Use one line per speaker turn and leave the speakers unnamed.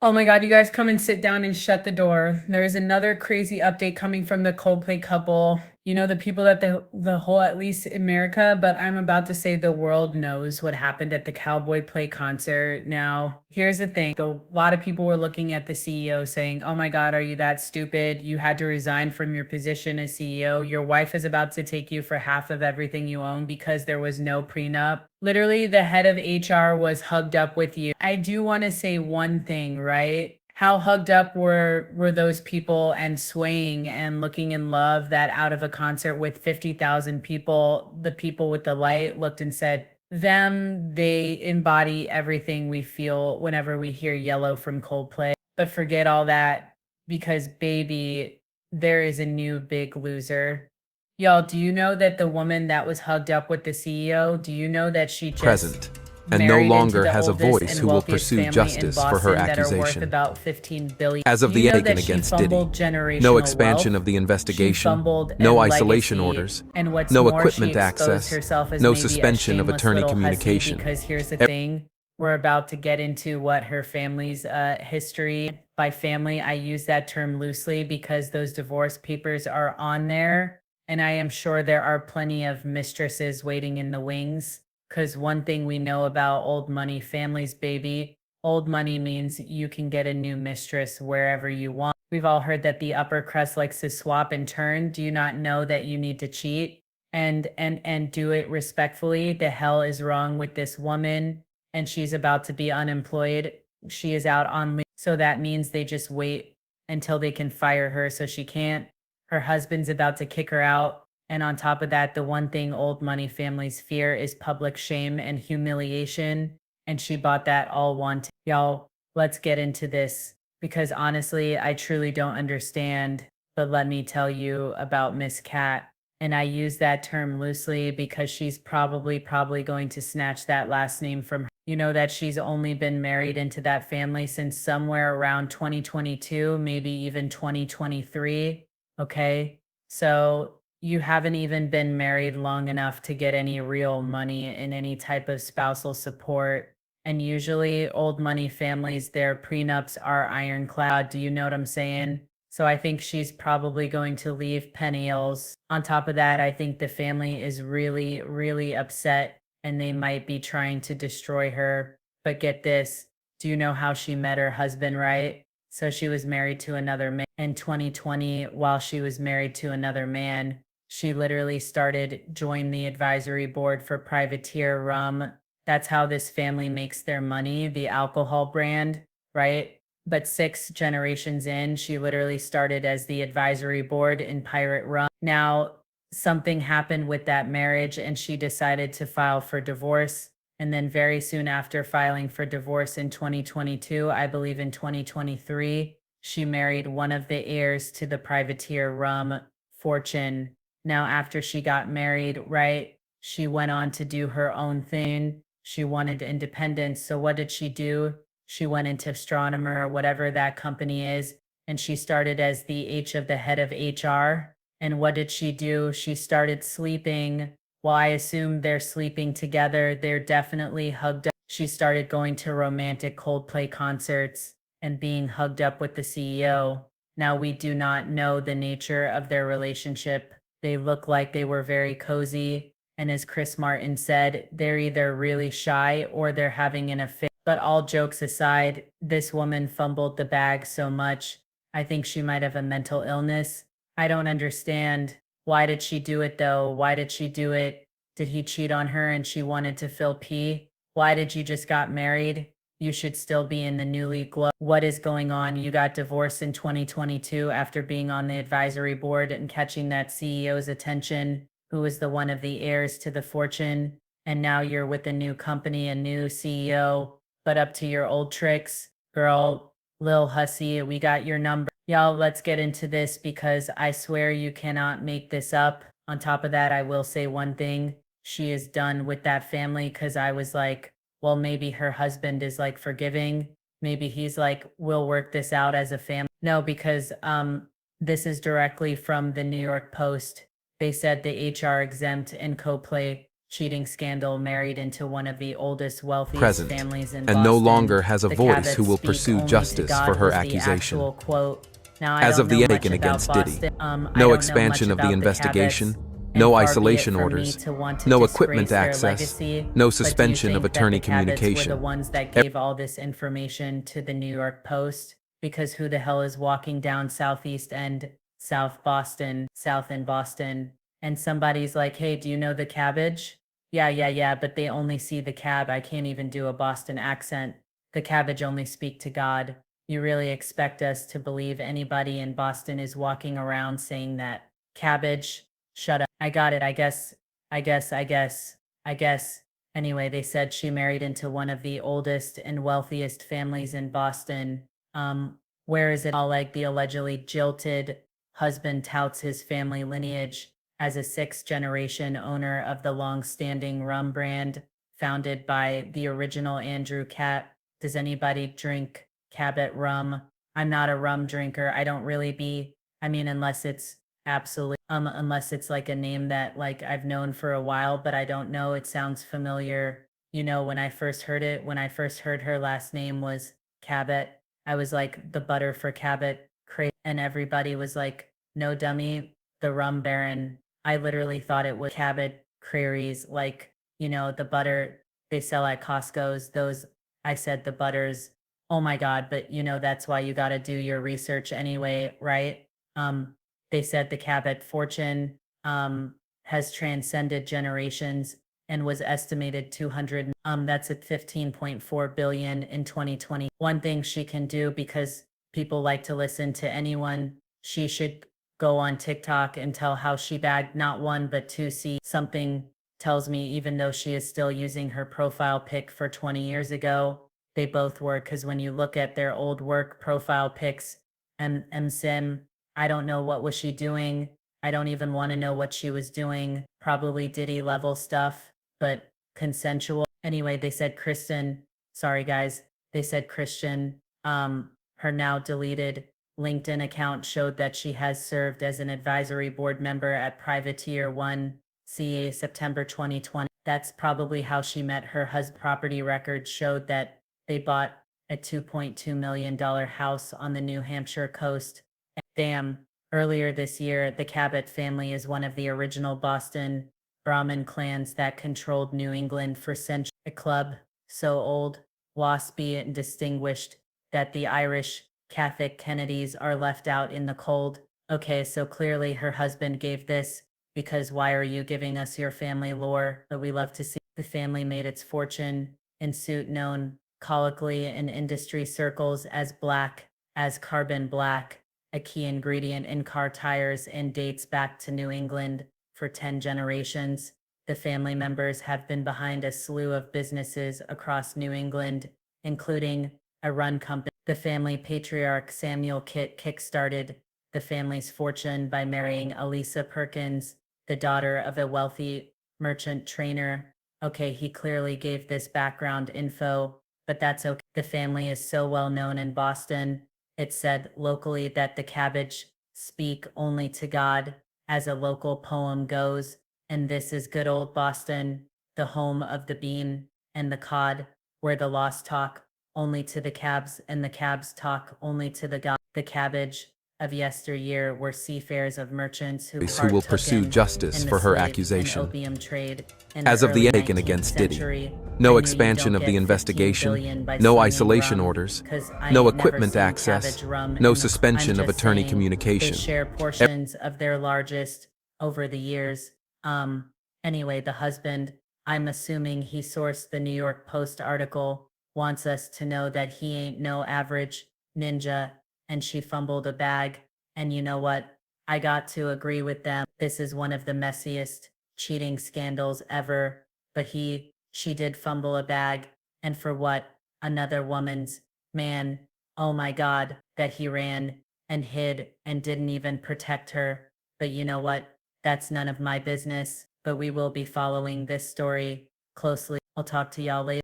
Oh my God, you guys come and sit down and shut the door. There's another crazy update coming from the Coldplay couple. You know, the people that the whole, at least America, but I'm about to say the world knows what happened at the Cowboy Play concert. Now, here's the thing. A lot of people were looking at the CEO saying, "Oh my God, are you that stupid? You had to resign from your position as CEO. Your wife is about to take you for half of everything you own because there was no prenup." Literally, the head of HR was hugged up with you. I do want to say one thing, right? How hugged up were those people and swaying and looking in love that out of a concert with 50,000 people, the people with the light looked and said, them, they embody everything we feel whenever we hear Yellow from Coldplay. But forget all that because baby, there is a new big loser. Y'all, do you know that the woman that was hugged up with the CEO, do you know that she just
Present, and no
married into
longer
the
has a
oldest
voice
and
who will
wealthiest
pursue
family in
justice for her
Boston that are worth
accusation.
about 15 billion?
As of
Do you
the
know
Aiken
that she
against Diddy,
fumbled
no
generational
expansion
wealth?
of the
She
investigation,
fumbled
no
and
isolation
legacy.
orders,
And what's
no
more, she
equipment
exposed
access,
herself as
no
maybe a
suspension of
shameless
attorney
little hussy
communication.
because here's the thing. We're about to get into what her family's history. By family, I use that term loosely because those divorce papers are on there. And I am sure there are plenty of mistresses waiting in the wings. Because one thing we know about old money families, baby, old money means you can get a new mistress wherever you want. We've all heard that the upper crust likes to swap and turn. Do you not know that you need to cheat and do it respectfully? The hell is wrong with this woman? And she's about to be unemployed. She is out on leave. So that means they just wait until they can fire her so she can't. Her husband's about to kick her out. And on top of that, the one thing old money families fear is public shame and humiliation. And she bought that all one time. Y'all, let's get into this because honestly, I truly don't understand. But let me tell you about Miss Cat. And I use that term loosely because she's probably going to snatch that last name from her. You know that she's only been married into that family since somewhere around 2022, maybe even 2023. Okay. So you haven't even been married long enough to get any real money in any type of spousal support. And usually, old money families, their prenups are ironclad. Do you know what I'm saying? So I think she's probably going to leave penniless. On top of that, I think the family is really upset and they might be trying to destroy her. But get this, do you know how she met her husband, right? So she was married to another man in 2020. While she was married to another man, she literally joined the advisory board for Privateer Rum. That's how this family makes their money, the alcohol brand, right? But 6 generations in, she literally started as the advisory board in Pirate Rum. Now, something happened with that marriage and she decided to file for divorce. And then very soon after filing for divorce in 2022, I believe in 2023, she married one of the heirs to the Privateer Rum fortune. Now, after she got married, right, she went on to do her own thing. She wanted independence. So what did she do? She went into astronomer, whatever that company is, and she started as the H of the head of HR. And what did she do? She started sleeping. Well, I assume they're sleeping together. They're definitely hugged up. She started going to romantic Coldplay concerts and being hugged up with the CEO. Now, we do not know the nature of their relationship. They look like they were very cozy. And as Chris Martin said, they're either really shy or they're having an affair. But all jokes aside, this woman fumbled the bag so much. I think she might have a mental illness. I don't understand. Why did she do it though? Why did she do it? Did he cheat on her and she wanted to fill pee? Why did you just got married? You should still be in the newly glow. What is going on? You got divorced in 2022 after being on the advisory board and catching that CEO's attention, who was the one of the heirs to the fortune. And now you're with a new company, a new CEO, but up to your old tricks. Girl, Lil Hussy, we got your number. Y'all, let's get into this because I swear you cannot make this up. On top of that, I will say one thing. She is done with that family because I was like, well, maybe her husband is like forgiving. Maybe he's like, we'll work this out as a family. No, because this is directly from the New York Post. They said the HR exempt and co-play cheating scandal, married into one of the oldest, wealthiest
present,
families in
and
Boston.
no longer has a
The
voice who
Cabots
will
speak
pursue
only to
justice
God
for her
was the
accusation.
actual quote. Now, I
As
don't
of the
know much
taken
about
against Diddy,
Boston. I
no
don't know much
expansion of the
about the
investigation,
Cabots,
no
and far be it
isolation
from me
orders,
to want to
no equipment
disgrace their
access,
legacy,
no
but do you
suspension of
think that
attorney
the Cabots were the
communication.
ones that gave all this information to the New York Post? Because who the hell is walking down Southeast and South Boston, South in Boston, and somebody's like, "Hey, do you know the cabbage?" Yeah, but they only see the cab. I can't even do a Boston accent. The cabbage only speak to God. You really expect us to believe anybody in Boston is walking around saying that? Cabbage, shut up. I got it. I guess. Anyway, they said she married into one of the oldest and wealthiest families in Boston. Where is it all like the allegedly jilted husband touts his family lineage as a sixth generation owner of the long standing rum brand founded by the original Andrew Cat. Does anybody drink Cabot rum? I'm not a rum drinker. I don't really I mean, unless it's absolutely, unless it's like a name that like I've known for a while, but I don't know. It sounds familiar. You know, when I first heard it, when I first heard her last name was Cabot, I was like, the butter for Cabot, and everybody was like, no dummy, the rum baron. I literally thought it was Cabot Prairies, like, the butter they sell at Costco's, those, I said the butters. Oh my God, but that's why you got to do your research anyway, right? Um, they said the Cabot fortune has transcended generations and was estimated 200 that's at 15.4 billion in 2020. One thing she can do, because people like to listen to anyone, she should go on TikTok and tell how she bagged not one but two C. Something tells me, even though she is still using her profile pic for 20 years ago, they both were, because when you look at their old work profile pics, Sim, I don't know what was she doing. I don't even want to know what she was doing. Probably Diddy level stuff, but consensual. Anyway, they said Kristen, sorry guys, they said Christian, her now deleted LinkedIn account showed that she has served as an advisory board member at Privateer 1 CA September 2020. That's probably how she met her husband. Property records showed that they bought a $2.2 million house on the New Hampshire coast. Damn, earlier this year, the Cabot family is one of the original Boston Brahmin clans that controlled New England for centuries. A club so old, waspy, and distinguished that the Irish Catholic Kennedys are left out in the cold. Okay, so clearly her husband gave this, because why are you giving us your family lore that we love to see? The family made its fortune in suit known colloquially in industry circles as carbon black, a key ingredient in car tires, and dates back to New England for 10 generations. The family members have been behind a slew of businesses across New England, including a run company. The family patriarch Samuel Kitt kickstarted the family's fortune by marrying Elisa Perkins, the daughter of a wealthy merchant trainer. Okay, he clearly gave this background info, but that's okay. The family is so well known in Boston. It's said locally that the cabbage speak only to God, as a local poem goes, and this is good old Boston, the home of the bean and the cod, where the lost talk only to the cabs and the cabs talk only to the god. The cabbage of yesteryear were seafarers of merchants who
will
partook
pursue
in
justice
the
for her
slave and
accusation.
opium trade in
As
the
of the
early
taken
19th
against Diddy,
century.
no
I knew you
expansion
don't
of the
get 15
investigation,
billion by
no
slinging
isolation
rum,
orders,
'cause I
no
ain't never
equipment
seen
access,
cabbage rum
no
I'm
suspension of
just
attorney
saying,
communication.
they share portions of their largest over the years. Anyway, the husband, I'm assuming he sourced the New York Post article, wants us to know that he ain't no average ninja, and she fumbled a bag. And you know what? I got to agree with them. This is one of the messiest cheating scandals ever. But she did fumble a bag. And for what? Another woman's man. Oh my God, that he ran and hid and didn't even protect her. But you know what? That's none of my business. But we will be following this story closely. I'll talk to y'all later.